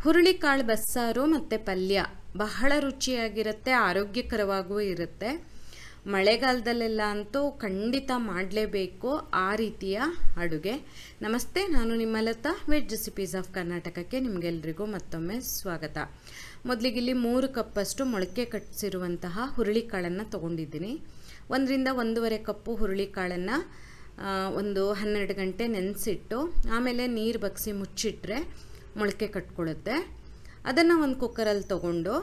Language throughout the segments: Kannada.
ಹುರುಳಿಕಾಳು ಬಸ್ಸಾರು ಮತ್ತು ಪಲ್ಯ ಬಹಳ ರುಚಿಯಾಗಿರುತ್ತೆ, ಆರೋಗ್ಯಕರವಾಗೂ ಇರುತ್ತೆ. ಮಳೆಗಾಲದಲ್ಲೆಲ್ಲ ಅಂತೂ ಖಂಡಿತ ಮಾಡಲೇಬೇಕು ಆ ರೀತಿಯ ಅಡುಗೆ. ನಮಸ್ತೆ, ನಾನು ನಿಮ್ಮ ಲತಾ, ವೆಜ್ ರೆಸಿಪೀಸ್ ಆಫ್ ಕರ್ನಾಟಕಕ್ಕೆ ನಿಮಗೆಲ್ರಿಗೂ ಮತ್ತೊಮ್ಮೆ ಸ್ವಾಗತ. ಮೊದಲಿಗಿಲ್ಲಿ 3 ಕಪ್ಪಷ್ಟು ಮೊಳಕೆ ಕಟ್ಟಿಸಿರುವಂತಹ ಹುರುಳಿಕಾಳನ್ನು ತೊಗೊಂಡಿದ್ದೀನಿ. 1 ರಿಂದ 1.5 ಕಪ್ಪು ಹುರುಳಿಕಾಳನ್ನು ಒಂದು 12 ಗಂಟೆ ನೆನೆಸಿಟ್ಟು ಆಮೇಲೆ ನೀರು ಬಗ್ಸಿ ಮುಚ್ಚಿಟ್ರೆ ಮೊಳಕೆ ಕಟ್ಕೊಳ್ಳುತ್ತೆ. ಅದನ್ನು ಒಂದು ಕುಕ್ಕರಲ್ಲಿ ತೊಗೊಂಡು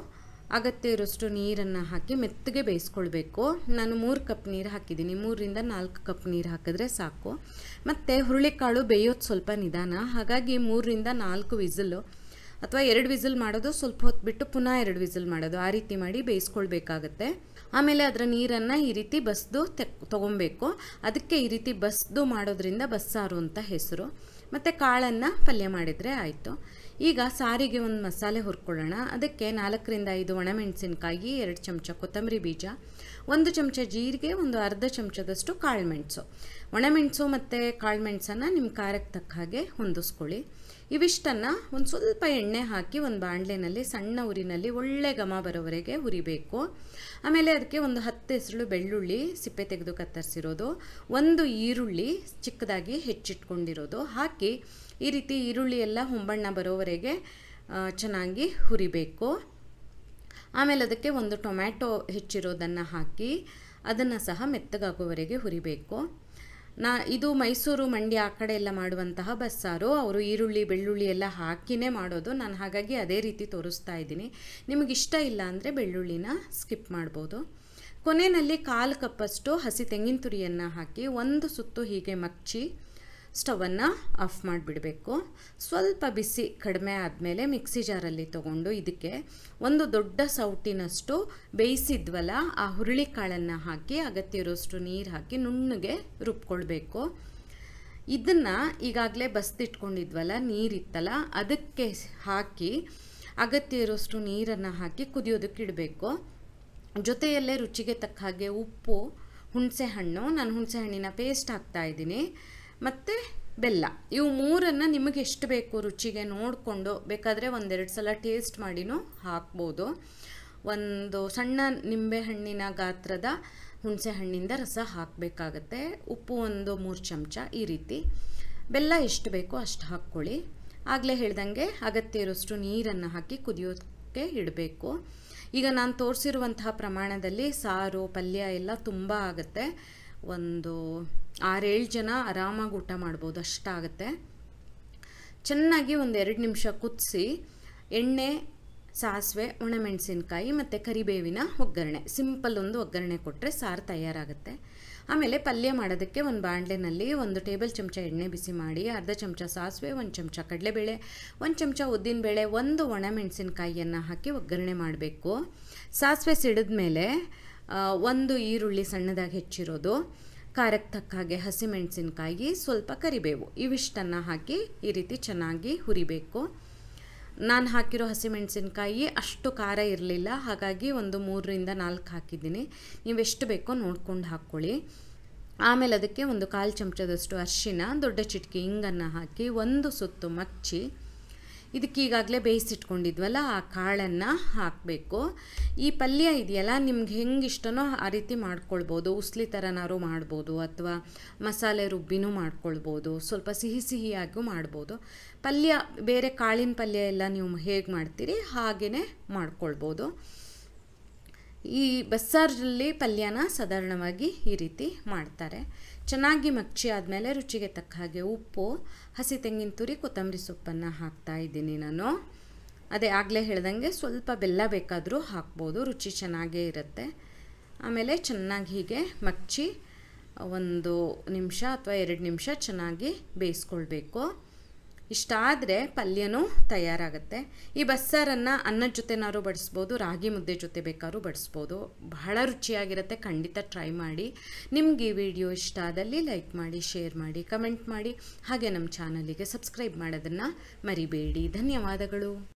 ಅಗತ್ಯ ಇರೋಷ್ಟು ನೀರನ್ನು ಹಾಕಿ ಮೆತ್ತಗೆ ಬೇಯಿಸ್ಕೊಳ್ಬೇಕು. ನಾನು 3 ಕಪ್ ನೀರು ಹಾಕಿದ್ದೀನಿ. 3 ರಿಂದ 4 ಕಪ್ ನೀರು ಹಾಕಿದ್ರೆ ಸಾಕು. ಮತ್ತು ಹುರುಳಿಕಾಳು ಬೇಯೋದು ಸ್ವಲ್ಪ ನಿಧಾನ, ಹಾಗಾಗಿ 3 ರಿಂದ 4 ವಿಸಿಲು ಅಥವಾ 2 ವಿಸಿಲ್ ಮಾಡೋದು, ಸ್ವಲ್ಪ ಹೊತ್ತು ಬಿಟ್ಟು ಪುನಃ 2 ವಿಸಿಲ್ ಮಾಡೋದು, ಆ ರೀತಿ ಮಾಡಿ ಬೇಯಿಸ್ಕೊಳ್ಬೇಕಾಗತ್ತೆ. ಆಮೇಲೆ ಅದರ ನೀರನ್ನು ಈ ರೀತಿ ಬಸ್ದು ತೊಗೊಬೇಕು. ಅದಕ್ಕೆ ಈ ರೀತಿ ಬಸ್ದು ಮಾಡೋದ್ರಿಂದ ಬಸ್ಸಾರು ಅಂತ ಹೆಸರು. ಮತ್ತು ಕಾಳನ್ನು ಪಲ್ಯ ಮಾಡಿದರೆ ಆಯಿತು. ಈಗ ಸಾರಿಗೆ ಒಂದು ಮಸಾಲೆ ಹುರ್ಕೊಳ್ಳೋಣ. ಅದಕ್ಕೆ 4 ರಿಂದ 5 ಒಣಮೆಣಸಿನ್ಕಾಯಿ, 2 ಚಮಚ ಕೊತ್ತಂಬರಿ ಬೀಜ, 1 ಚಮಚ ಜೀರಿಗೆ, ಒಂದು ಅರ್ಧ ಚಮಚದಷ್ಟು ಕಾಳುಮೆಣಸು. ಒಣಮೆಣಸು ಮತ್ತು ಕಾಳುಮೆಣಸನ್ನು ನಿಮ್ಮ ಖಾರಕ್ಕೆ ತಕ್ಕ ಹಾಗೆ ಹೊಂದಿಸ್ಕೊಳ್ಳಿ. ಇವಿಷ್ಟನ್ನು ಒಂದು ಸ್ವಲ್ಪ ಎಣ್ಣೆ ಹಾಕಿ ಒಂದು ಬಾಣಲೆನಲ್ಲಿ ಸಣ್ಣ ಉರಿನಲ್ಲಿ ಒಳ್ಳೆ ಘಮ ಬರೋವರೆಗೆ ಹುರಿಬೇಕು. ಆಮೇಲೆ ಅದಕ್ಕೆ ಒಂದು 10 ಹೆಸರು ಬೆಳ್ಳುಳ್ಳಿ ಸಿಪ್ಪೆ ತೆಗೆದು ಕತ್ತರಿಸಿರೋದು, 1 ಈರುಳ್ಳಿ ಚಿಕ್ಕದಾಗಿ ಹೆಚ್ಚಿಟ್ಕೊಂಡಿರೋದು ಹಾಕಿ ಈ ರೀತಿ ಈರುಳ್ಳಿ ಎಲ್ಲ ಹೊಂಬಣ್ಣ ಬರೋವರೆಗೆ ಚೆನ್ನಾಗಿ ಹುರಿಬೇಕು. ಆಮೇಲೆ ಅದಕ್ಕೆ 1 ಟೊಮ್ಯಾಟೊ ಹೆಚ್ಚಿರೋದನ್ನು ಹಾಕಿ ಅದನ್ನು ಸಹ ಮೆತ್ತಗಾಗುವವರೆಗೆ ಹುರಿಬೇಕು. ಇದು ಮೈಸೂರು, ಮಂಡ್ಯ ಆ ಕಡೆ ಎಲ್ಲ ಮಾಡುವಂತಹ ಬಸ್ಸಾರು. ಅವರು ಈರುಳ್ಳಿ ಬೆಳ್ಳುಳ್ಳಿ ಎಲ್ಲ ಹಾಕಿನೇ ಮಾಡೋದು. ನಾನು ಹಾಗಾಗಿ ಅದೇ ರೀತಿ ತೋರಿಸ್ತಾ ಇದ್ದೀನಿ. ನಿಮಗಿಷ್ಟ ಇಲ್ಲ ಅಂದರೆ ಬೆಳ್ಳುಳ್ಳಿನ ಸ್ಕಿಪ್ ಮಾಡ್ಬೋದು. ಕೊನೆಯಲ್ಲಿ 1/4 ಕಪ್ಪಷ್ಟು ಹಸಿ ತೆಂಗಿನ ತುರಿಯನ್ನು ಹಾಕಿ 1 ಸುತ್ತು ಹೀಗೆ ಮಗ್ಚಿ ಸ್ಟವನ್ನು ಆಫ್ ಮಾಡಿಬಿಡಬೇಕು. ಸ್ವಲ್ಪ ಬಿಸಿ ಕಡಿಮೆ ಆದಮೇಲೆ ಮಿಕ್ಸಿ ಜಾರಲ್ಲಿ ತೊಗೊಂಡು ಇದಕ್ಕೆ 1 ದೊಡ್ಡ ಸೌಟಿನಷ್ಟು ಬೇಯಿಸಿದ್ವಲ್ಲ ಆ ಹುರುಳಿಕಾಳನ್ನು ಹಾಕಿ ಅಗತ್ಯ ಇರೋಷ್ಟು ನೀರು ಹಾಕಿ ನುಣ್ಣಗೆ ರುಬ್ಕೊಳ್ಬೇಕು. ಇದನ್ನು ಈಗಾಗಲೇ ಬಸ್ದಿಟ್ಕೊಂಡಿದ್ವಲ್ಲ, ನೀರಿತ್ತಲ್ಲ, ಅದಕ್ಕೆ ಹಾಕಿ ಅಗತ್ಯ ಇರೋಷ್ಟು ನೀರನ್ನು ಹಾಕಿ ಕುದಿಯೋದಕ್ಕೆ ಇಡಬೇಕು. ಜೊತೆಯಲ್ಲೇ ರುಚಿಗೆ ತಕ್ಕ ಹಾಗೆ ಉಪ್ಪು, ಹುಣಸೆ ಹಣ್ಣು, ನಾನು ಹುಣಸೆ ಹಣ್ಣಿನ ಪೇಸ್ಟ್ ಹಾಕ್ತಾಯಿದ್ದೀನಿ, ಮತ್ತು ಬೆಲ್ಲ. ಇವು 3 ನಿಮಗೆ ಎಷ್ಟು ಬೇಕು ರುಚಿಗೆ ನೋಡಿಕೊಂಡು ಬೇಕಾದರೆ 1-2 ಸಲ ಟೇಸ್ಟ್ ಮಾಡಿನೂ ಹಾಕ್ಬೋದು. ಒಂದು ಸಣ್ಣ ನಿಂಬೆಹಣ್ಣಿನ ಗಾತ್ರದ ಹುಣಸೆ ಹಣ್ಣಿಂದ ರಸ ಹಾಕಬೇಕಾಗತ್ತೆ. ಉಪ್ಪು 1-3 ಚಮಚ, ಈ ರೀತಿ. ಬೆಲ್ಲ ಎಷ್ಟು ಬೇಕೋ ಅಷ್ಟು ಹಾಕ್ಕೊಳ್ಳಿ. ಆಗಲೇ ಹೇಳ್ದಂಗೆ ಅಗತ್ಯ ಇರೋಷ್ಟು ನೀರನ್ನು ಹಾಕಿ ಕುದಿಯೋಕ್ಕೆ ಇಡಬೇಕು. ಈಗ ನಾನು ತೋರಿಸಿರುವಂತಹ ಪ್ರಮಾಣದಲ್ಲಿ ಸಾರು ಪಲ್ಯ ಎಲ್ಲ ತುಂಬ ಆಗುತ್ತೆ. ಒಂದು 6-7 ಜನ ಆರಾಮಾಗಿ ಊಟ ಮಾಡ್ಬೋದು, ಅಷ್ಟಾಗುತ್ತೆ. ಚೆನ್ನಾಗಿ 1-2 ನಿಮಿಷ ಕುದಿಸಿ ಎಣ್ಣೆ, ಸಾಸಿವೆ, ಒಣಮೆಣಸಿನ್ಕಾಯಿ ಮತ್ತು ಕರಿಬೇವಿನ ಒಗ್ಗರಣೆ, ಸಿಂಪಲ್ ಒಂದು ಒಗ್ಗರಣೆ ಕೊಟ್ಟರೆ ಸಾರು ತಯಾರಾಗುತ್ತೆ. ಆಮೇಲೆ ಪಲ್ಯ ಮಾಡೋದಕ್ಕೆ ಒಂದು ಬಾಣಲೆನಲ್ಲಿ 1 ಟೇಬಲ್ ಚಮಚ ಎಣ್ಣೆ ಬಿಸಿ ಮಾಡಿ ಅರ್ಧ ಚಮಚ ಸಾಸಿವೆ, 1 ಚಮಚ ಕಡಲೆಬೇಳೆ, 1 ಚಮಚ ಉದ್ದಿನಬೇಳೆ, 1 ಒಣಮೆಣಸಿನ್ಕಾಯಿಯನ್ನು ಹಾಕಿ ಒಗ್ಗರಣೆ ಮಾಡಬೇಕು. ಸಾಸಿವೆ ಸಿಡಿದ ಮೇಲೆ 1 ಈರುಳ್ಳಿ ಸಣ್ಣದಾಗಿ ಹೆಚ್ಚಿರೋದು, ಖಾರಕ್ಕೆ ತಕ್ಕ ಹಾಗೆ ಹಸಿಮೆಣಸಿನ್ಕಾಯಿ, ಸ್ವಲ್ಪ ಕರಿಬೇವು, ಇವಿಷ್ಟನ್ನು ಹಾಕಿ ಈ ರೀತಿ ಚೆನ್ನಾಗಿ ಹುರಿಬೇಕು. ನಾನು ಹಾಕಿರೋ ಹಸಿಮೆಣಸಿನ್ಕಾಯಿ ಅಷ್ಟು ಖಾರ ಇರಲಿಲ್ಲ, ಹಾಗಾಗಿ 3 ರಿಂದ 4 ಹಾಕಿದ್ದೀನಿ. ನೀವೆಷ್ಟು ಬೇಕೋ ನೋಡ್ಕೊಂಡು ಹಾಕ್ಕೊಳ್ಳಿ. ಆಮೇಲೆ ಅದಕ್ಕೆ 1/4 ಚಮಚದಷ್ಟು ಅರಿಶಿನ, ದೊಡ್ಡ ಚಿಟಿಕೆ ಇಂಗನ್ನು ಹಾಕಿ 1 ಸುತ್ತು ಮಗ್ಚಿ ಇದಕ್ಕೆ ಈಗಾಗಲೇ ಬೇಯಿಸಿಟ್ಕೊಂಡಿದ್ವಲ್ಲ ಆ ಕಾಳನ್ನು ಹಾಕಬೇಕು. ಈ ಪಲ್ಯ ಇದೆಯಲ್ಲ, ನಿಮ್ಗೆ ಹೆಂಗೆ ಇಷ್ಟನೋ ಆ ರೀತಿ ಮಾಡ್ಕೊಳ್ಬೋದು. ಉಸ್ಲಿ ಥರನಾರು ಮಾಡ್ಬೋದು ಅಥವಾ ಮಸಾಲೆ ರುಬ್ಬಿನೂ ಮಾಡ್ಕೊಳ್ಬೋದು, ಸ್ವಲ್ಪ ಸಿಹಿ ಸಿಹಿಯಾಗೂ ಮಾಡ್ಬೋದು. ಪಲ್ಯ ಬೇರೆ ಕಾಳಿನ ಪಲ್ಯ ಎಲ್ಲ ನೀವು ಹೇಗೆ ಮಾಡ್ತೀರಿ ಹಾಗೇ ಮಾಡ್ಕೊಳ್ಬೋದು. ಈ ಬಸ್ಸಾರಲ್ಲಿ ಪಲ್ಯನ ಸಾಧಾರಣವಾಗಿ ಈ ರೀತಿ ಮಾಡ್ತಾರೆ. ಚೆನ್ನಾಗಿ ಮಗ್ಚಿ ಆದಮೇಲೆ ರುಚಿಗೆ ತಕ್ಕ ಹಾಗೆ ಉಪ್ಪು, ಹಸಿ ತೆಂಗಿನ ತುರಿ, ಕೊತ್ತಂಬರಿ ಸೊಪ್ಪನ್ನು ಹಾಕ್ತಾ ಇದ್ದೀನಿ ನಾನು. ಅದೇ ಆಗಲೇ ಹೇಳ್ದಂಗೆ ಸ್ವಲ್ಪ ಬೆಲ್ಲ ಬೇಕಾದರೂ ಹಾಕ್ಬೋದು, ರುಚಿ ಚೆನ್ನಾಗೇ ಇರುತ್ತೆ. ಆಮೇಲೆ ಚೆನ್ನಾಗಿ ಹೀಗೆ ಮಗ್ಚಿ 1 ನಿಮಿಷ ಅಥವಾ 2 ನಿಮಿಷ ಚೆನ್ನಾಗಿ ಬೇಯಿಸ್ಕೊಳ್ಬೇಕು. ಇಷ್ಟಾದರೆ ಪಲ್ಯನೂ ತಯಾರಾಗುತ್ತೆ. ಈ ಬಸ್ಸಾರನ್ನು ಅನ್ನದ ಜೊತೆನಾರು ಬಡಿಸ್ಬೋದು, ರಾಗಿ ಮುದ್ದೆ ಜೊತೆ ಬೇಕಾದ್ರೂ ಬಡಿಸ್ಬೋದು. ಬಹಳ ರುಚಿಯಾಗಿರುತ್ತೆ, ಖಂಡಿತ ಟ್ರೈ ಮಾಡಿ. ನಿಮಗೆ ಈ ವಿಡಿಯೋ ಇಷ್ಟ ಆದಲ್ಲಿ ಲೈಕ್ ಮಾಡಿ, ಶೇರ್ ಮಾಡಿ, ಕಮೆಂಟ್ ಮಾಡಿ. ಹಾಗೆ ನಮ್ಮ ಚಾನಲಿಗೆ ಸಬ್ಸ್ಕ್ರೈಬ್ ಮಾಡೋದನ್ನು ಮರಿಬೇಡಿ. ಧನ್ಯವಾದಗಳು.